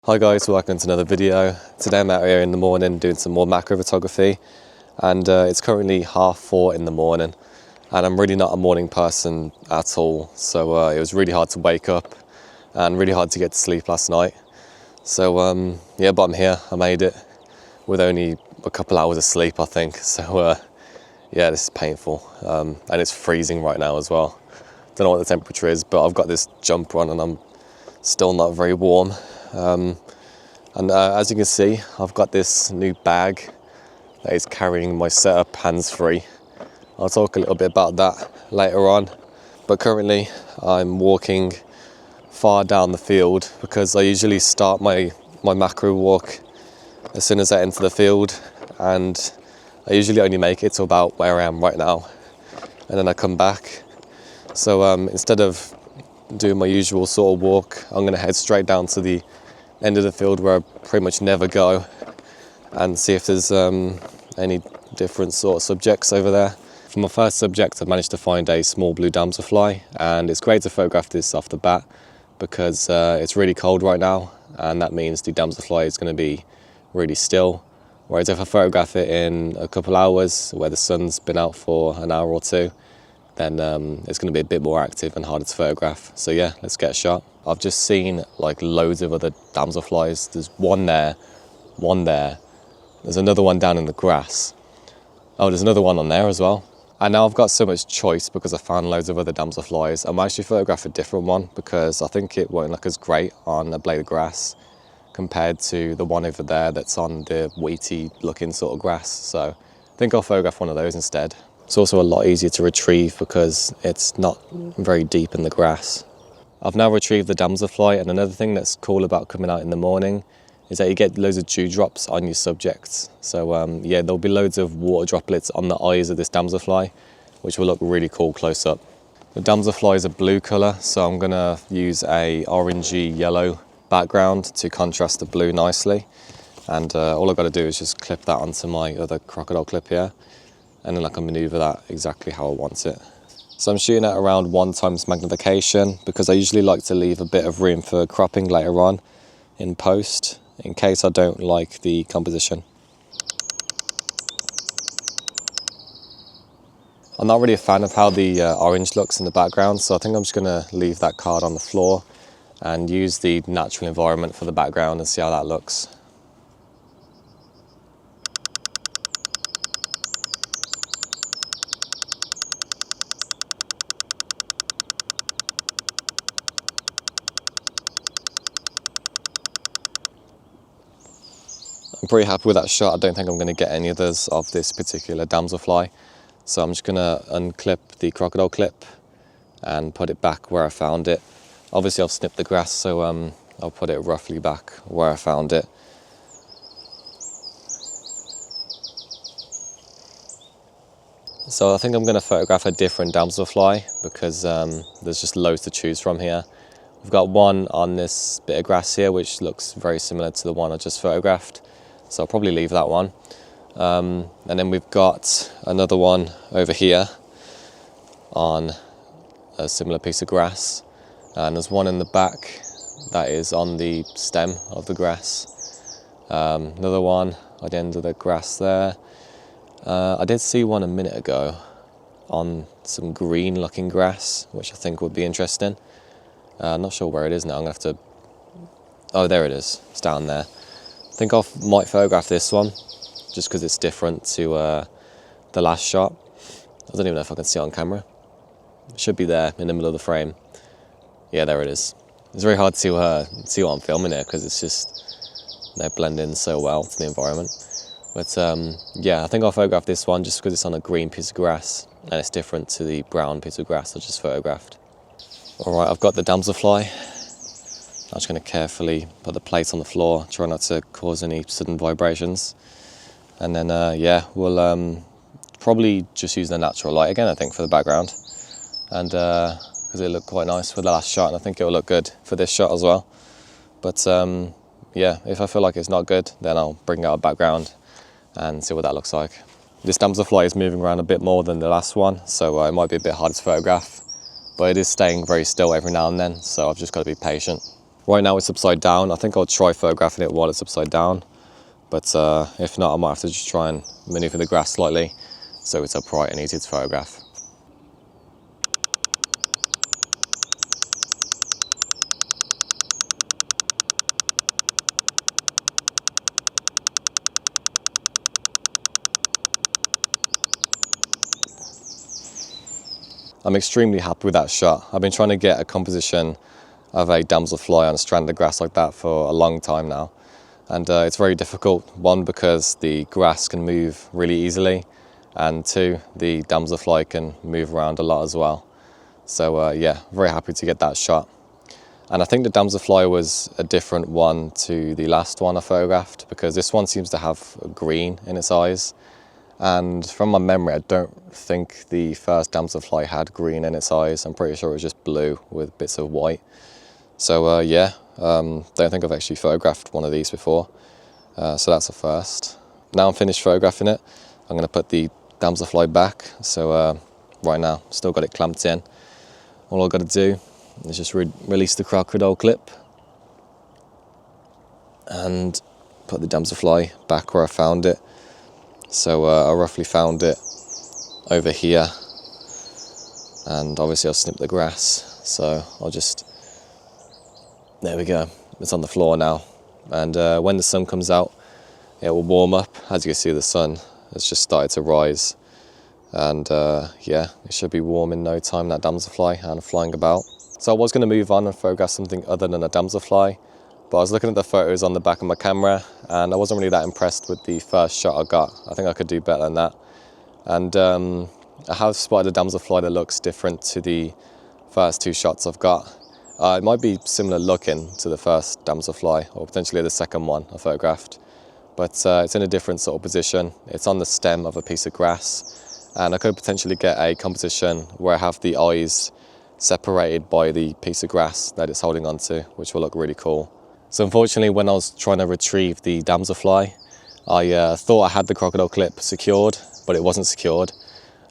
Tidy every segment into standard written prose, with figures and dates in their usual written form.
Hi guys, welcome to another video. Today I'm out here in the morning doing some more macro photography, and it's currently 4:30 in the morning, and I'm really not a morning person at all, so it was really hard to wake up and really hard to get to sleep last night. So yeah, but I'm here, I made it with only a couple hours of sleep I think, so yeah, this is painful, and it's freezing right now as well. Don't know what the temperature is, but I've got this jumper on and I'm still not very warm. As you can see, I've got this new bag that is carrying my setup hands-free. I'll talk a little bit about that later on, but currently I'm walking far down the field because I usually start my macro walk as soon as I enter the field, and I usually only make it to about where I am right now, and then I come back. So instead of doing my usual sort of walk, I'm going to head straight down to the end of the field where I pretty much never go and see if there's any different sort of subjects over there. For my first subject, I managed to find a small blue damselfly, and it's great to photograph this off the bat because it's really cold right now, and that means the damselfly is going to be really still, whereas if I photograph it in a couple hours where the sun's been out for an hour or two, then it's going to be a bit more active and harder to photograph. So yeah, let's get a shot. I've just seen like loads of other damselflies. There's one there, there's another one down in the grass. Oh, there's another one on there as well. And now I've got so much choice because I found loads of other damselflies. I might actually photograph a different one because I think it won't look as great on a blade of grass compared to the one over there that's on the wheaty looking sort of grass. So I think I'll photograph one of those instead. It's also a lot easier to retrieve because it's not very deep in the grass. I've now retrieved the damselfly, and another thing that's cool about coming out in the morning is that you get loads of dewdrops on your subjects. So yeah, there'll be loads of water droplets on the eyes of this damselfly, which will look really cool close up. The damselfly is a blue colour, so I'm going to use a orangey yellow background to contrast the blue nicely. And all I've got to do is just clip that onto my other crocodile clip here, and then I can manoeuvre that exactly how I want it. So I'm shooting at around 1x magnification because I usually like to leave a bit of room for cropping later on in post in case I don't like the composition. I'm not really a fan of how the orange looks in the background, so I think I'm just going to leave that card on the floor and use the natural environment for the background and see how that looks. I'm pretty happy with that shot. I don't think I'm going to get any others of this particular damselfly. So I'm just going to unclip the crocodile clip and put it back where I found it. Obviously I've snipped the grass, so I'll put it roughly back where I found it. So I think I'm going to photograph a different damselfly because there's just loads to choose from here. We've got one on this bit of grass here which looks very similar to the one I just photographed, so I'll probably leave that one. And then we've got another one over here on a similar piece of grass, and there's one in the back that is on the stem of the grass. Another one at the end of the grass there. I did see one a minute ago on some green looking grass, which I think would be interesting. I'm not sure where it is now. I'm going to have to... Oh, there it is. It's down there. I think I might photograph this one just because it's different to the last shot. I don't even know if I can see it on camera. It should be there in the middle of the frame. Yeah, there it is. It's very hard to see what I'm filming here because it's just, they blend in so well to the environment. But yeah, I think I'll photograph this one just because it's on a green piece of grass and it's different to the brown piece of grass I just photographed. Alright, I've got the damselfly. I'm just going to carefully put the plate on the floor, try not to cause any sudden vibrations. And then yeah, we'll probably just use the natural light again, I think, for the background. And because it looked quite nice for the last shot, and I think it will look good for this shot as well. But yeah, if I feel like it's not good, then I'll bring out a background and see what that looks like. This damselfly is moving around a bit more than the last one, so it might be a bit harder to photograph, but it is staying very still every now and then, so I've just got to be patient. Right now it's upside down. I think I'll try photographing it while it's upside down, but if not, I might have to just try and maneuver the grass slightly so it's upright and easy to photograph. I'm extremely happy with that shot. I've been trying to get a composition of a damselfly on a strand of grass like that for a long time now. And it's very difficult. One, because the grass can move really easily, and two, the damselfly can move around a lot as well. So yeah, very happy to get that shot. And I think the damselfly was a different one to the last one I photographed, because this one seems to have green in its eyes. And from my memory, I don't think the first damselfly had green in its eyes. I'm pretty sure it was just blue with bits of white. So yeah, don't think I've actually photographed one of these before. So that's a first. Now I'm finished photographing it, I'm going to put the damselfly back. So right now, still got it clamped in. All I've got to do is just release the crocodile clip and put the damselfly back where I found it. So I roughly found it over here, and obviously I'll snip the grass. So I'll just, there we go, it's on the floor now. And when the sun comes out, it will warm up. As you can see, the sun has just started to rise. And yeah, it should be warm in no time, that damselfly, and flying about. So I was going to move on and photograph something other than a damselfly, but I was looking at the photos on the back of my camera and I wasn't really that impressed with the first shot I got. I think I could do better than that. And I have spotted a damselfly that looks different to the first two shots I've got. It might be similar looking to the first damselfly, or potentially the second one I photographed, but it's in a different sort of position. It's on the stem of a piece of grass, and I could potentially get a composition where I have the eyes separated by the piece of grass that it's holding onto, which will look really cool. So unfortunately, when I was trying to retrieve the damselfly, I thought I had the crocodile clip secured, but it wasn't secured.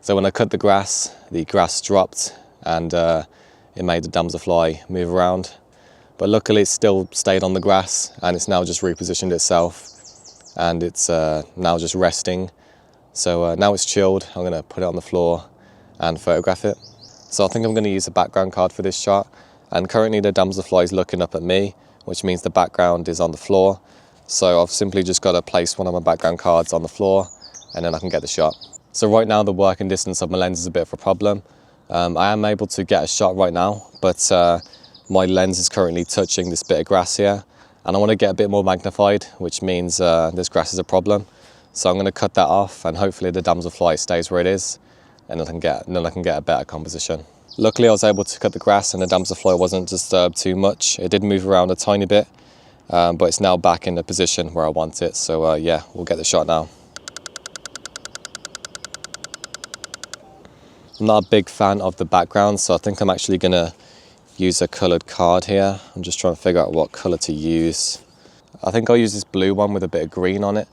So when I cut the grass dropped, and it made the damselfly move around. But luckily it still stayed on the grass, and it's now just repositioned itself, and it's now just resting. So now it's chilled. I'm going to put it on the floor and photograph it. So I think I'm going to use a background card for this shot, and currently the damselfly is looking up at me, which means the background is on the floor. So I've simply just got to place one of my background cards on the floor, and then I can get the shot. So right now the working distance of my lens is a bit of a problem. I am able to get a shot right now, but my lens is currently touching this bit of grass here, and I want to get a bit more magnified, which means this grass is a problem. So I'm going to cut that off, and hopefully the damselfly stays where it is, and then I can get a better composition. Luckily I was able to cut the grass and the damselfly wasn't disturbed too much. It did move around a tiny bit, but it's now back in the position where I want it. So yeah, we'll get the shot now. I'm not a big fan of the background, so I think I'm actually going to use a coloured card here. I'm just trying to figure out what colour to use. I think I'll use this blue one with a bit of green on it.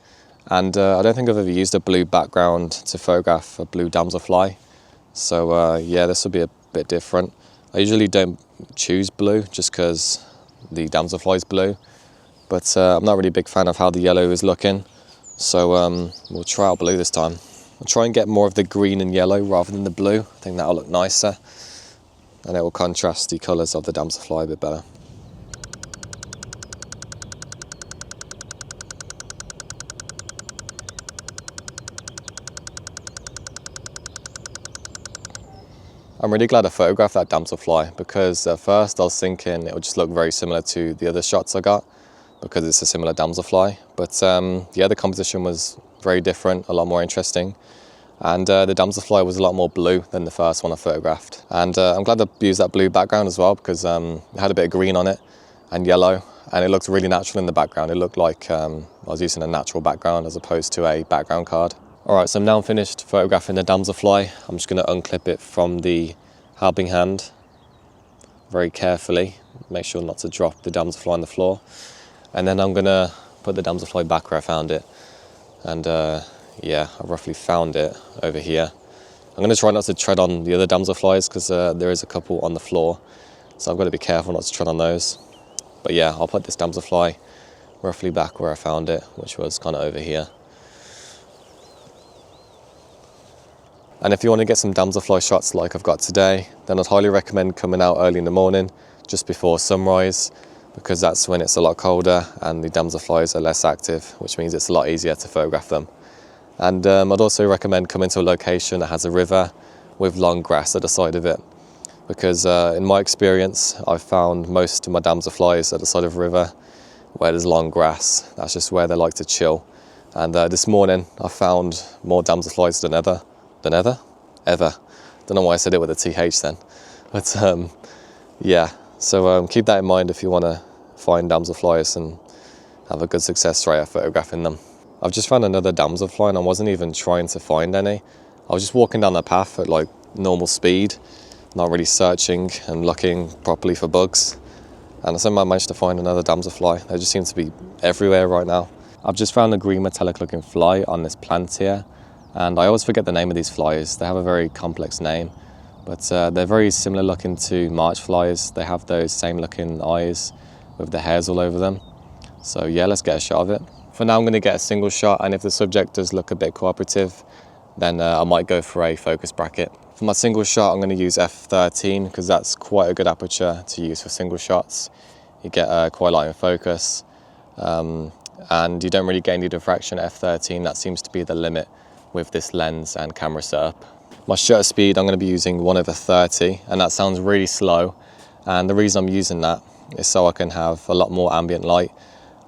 And I don't think I've ever used a blue background to photograph a blue damselfly. So yeah, this will be a bit different. I usually don't choose blue just because the damselfly is blue. But I'm not really a big fan of how the yellow is looking. So we'll try out blue this time. I'll try and get more of the green and yellow rather than the blue. I think that'll look nicer, and it will contrast the colours of the damselfly a bit better. I'm really glad I photographed that damselfly, because at first I was thinking it would just look very similar to the other shots I got because it's a similar damselfly. But yeah, the composition was very different, a lot more interesting. And the damselfly was a lot more blue than the first one I photographed. And I'm glad I used that blue background as well, because it had a bit of green on it and yellow, and it looked really natural in the background. It looked like I was using a natural background as opposed to a background card. Alright, so now I'm finished photographing the damselfly. I'm just going to unclip it from the helping hand very carefully. Make sure not to drop the damselfly on the floor. And then I'm going to put the damselfly back where I found it. And yeah, I roughly found it over here. I'm going to try not to tread on the other damselflies because there is a couple on the floor. So I've got to be careful not to tread on those. But yeah, I'll put this damselfly roughly back where I found it, which was kind of over here. And if you want to get some damselfly shots like I've got today, then I'd highly recommend coming out early in the morning, just before sunrise, because that's when it's a lot colder and the damselflies are less active, which means it's a lot easier to photograph them. And I'd also recommend coming to a location that has a river with long grass at the side of it, because in my experience, I've found most of my damselflies at the side of a river where there's long grass. That's just where they like to chill. And this morning, I found more damselflies than ever. Don't know why I said it with a TH then. But yeah, so keep that in mind if you want to find damselflies and have a good success rate at photographing them. I've just found another damselfly and I wasn't even trying to find any. I was just walking down the path at like normal speed, not really searching and looking properly for bugs. And somehow I managed to find another damselfly. They just seem to be everywhere right now. I've just found a green metallic looking fly on this plant here. And I always forget the name of these flies. They have a very complex name, but they're very similar looking to March flies. They have those same looking eyes with the hairs all over them. So yeah, let's get a shot of it. For now, I'm going to get a single shot, and if the subject does look a bit cooperative, then I might go for a focus bracket. For my single shot, I'm going to use f13 because that's quite a good aperture to use for single shots. You get quite light in focus, and you don't really get any diffraction at f13. That seems to be the limit with this lens and camera setup. My shutter speed, I'm going to be using 1/30, and that sounds really slow. And the reason I'm using that is so I can have a lot more ambient light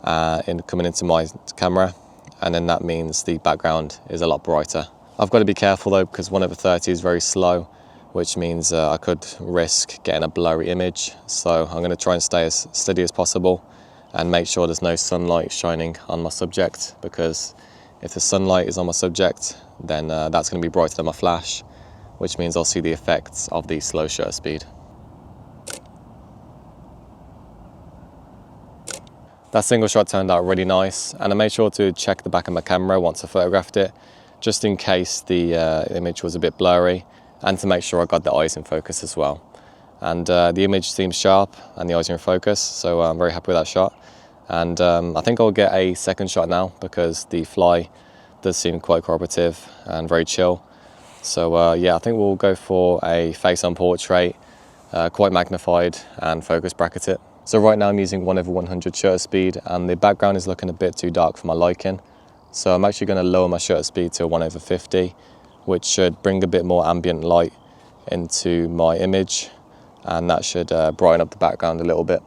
coming into my camera, and then that means the background is a lot brighter. I've got to be careful though, because 1/30 is very slow, which means I could risk getting a blurry image. So I'm going to try and stay as steady as possible and make sure there's no sunlight shining on my subject, because if the sunlight is on my subject, then that's going to be brighter than my flash, which means I'll see the effects of the slow shutter speed. That single shot turned out really nice, and I made sure to check the back of my camera once I photographed it, just in case the image was a bit blurry, and to make sure I got the eyes in focus as well. And the image seems sharp and the eyes are in focus, so I'm very happy with that shot. And I think I'll get a second shot now, because the fly does seem quite cooperative and very chill. So yeah, I think we'll go for a face-on portrait, quite magnified, and focus bracket it. So right now I'm using 1/100 shutter speed, and the background is looking a bit too dark for my liking. So I'm actually going to lower my shutter speed to 1/50, which should bring a bit more ambient light into my image, and that should brighten up the background a little bit.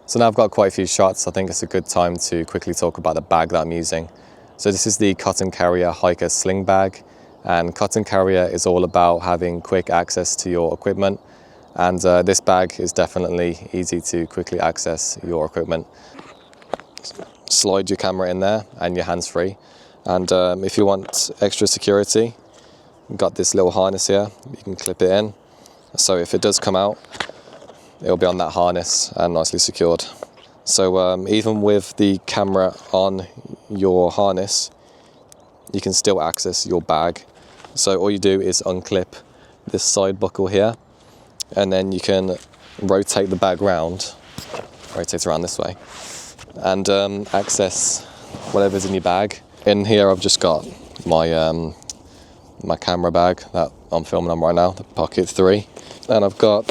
So now I've got quite a few shots. I think it's a good time to quickly talk about the bag that I'm using. So this is the Cotton Carrier Hiker Sling Bag, and Cotton Carrier is all about having quick access to your equipment, and this bag is definitely easy to quickly access your equipment. Slide your camera in there and your hands free, and if you want extra security, you've got this little harness here. You can clip it in, so if it does come out, it'll be on that harness and nicely secured. So even with the camera on your harness, you can still access your bag. So all you do is unclip this side buckle here, and then you can rotate the bag round, rotate around this way, and access whatever's in your bag. In here I've just got my my camera bag that I'm filming on right now, the Pocket 3. And I've got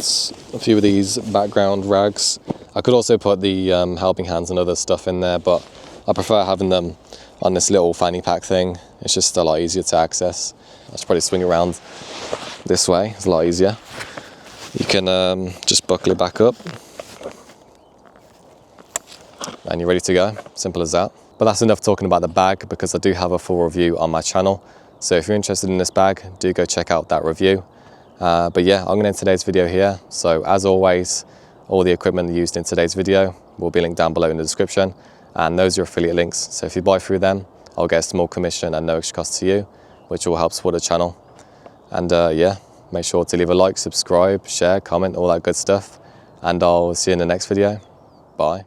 a few of these background rags. I could also put the helping hands and other stuff in there, but I prefer having them on this little fanny pack thing. It's just a lot easier to access. I should probably swing around this way, it's a lot easier. You can just buckle it back up and you're ready to go, simple as that. But that's enough talking about the bag, because I do have a full review on my channel. So if you're interested in this bag, do go check out that review. But yeah, I'm going to end today's video here. So as always, all the equipment used in today's video will be linked down below in the description, and those are affiliate links. So if you buy through them, I'll get a small commission and no extra cost to you, which will help support the channel. And yeah, make sure to leave a like, subscribe, share, comment, all that good stuff. And I'll see you in the next video. Bye.